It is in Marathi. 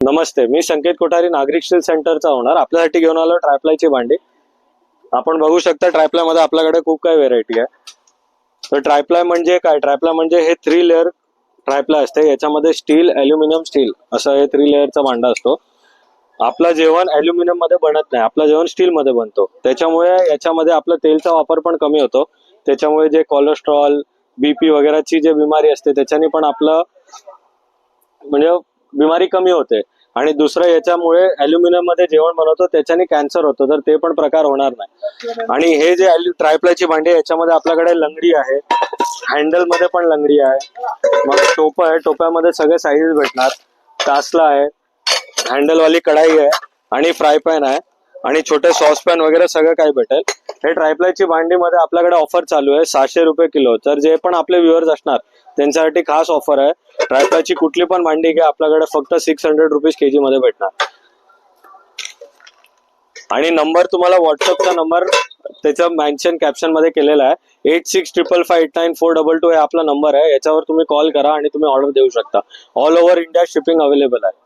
नमस्ते, मी संकेत कोठारी, नागरिक स्टील सेंटरचा ओनर. आपल्यासाठी घेऊन आलो ट्रायप्लायची भांडी. आपण बघू शकता ट्रायप्लाय मध्ये आपल्याकडे खूप काही व्हेरायटी आहे. तर ट्रायप्लाय म्हणजे काय? ट्रायप्लाय म्हणजे हे 3 लेअर ट्रायप्लाय असते. याच्यामध्ये स्टील, अल्युमिनियम, स्टील असं हे 3 लेअरचा भांडा असतो. आपलं जेवण अल्युमिनियम मध्ये बनत नाही, आपलं जेवण स्टील मध्ये बनतो. त्याच्यामुळे याच्यामध्ये आपलं तेलचा वापर पण कमी होतो. त्याच्यामुळे जे कोलेस्ट्रॉल, बीपी वगैरेची जे बिमारी असते त्याच्याने पण आपलं म्हणजे बिमारी कमी होते. आणि दुसरं, याच्यामुळे अल्युमिनियम मध्ये जेवण बनवतो त्याच्याने कॅन्सर होतो, तर ते पण प्रकार होणार नाही. आणि हे जे ट्रायप्लायची भांडी आहे याच्यामध्ये आपल्याकडे लंगडी आहे, हँडल मध्ये पण लंगडी आहे, मग टोप आहे, टोप्यामध्ये सगळे साईज भेटणार, कासला आहे, हँडल वाली कढाई आहे आणि फ्राय पॅन आहे आणि छोटे सॉस पॅन वगैरे सगळं काही भेटेल. हे ट्रायप्लायची भांडी मध्ये आपल्याकडे ऑफर चालू आहे 600 रुपये किलो. तर जे पण आपले व्ह्युअर्स असणार त्यांच्यासाठी खास ऑफर आहे. ट्रायप्लायची कुठली पण भांडी घ्या, आपल्याकडे फक्त 600 रुपीज केजी मध्ये भेटणार. आणि नंबर तुम्हाला व्हॉट्सअपचा नंबर त्याचा मेन्शन कॅप्शन मध्ये केलेला आहे. 8655589422 हे आपला नंबर आहे. याच्यावर तुम्ही कॉल करा आणि तुम्ही ऑर्डर देऊ शकता. All over India shipping available आहे.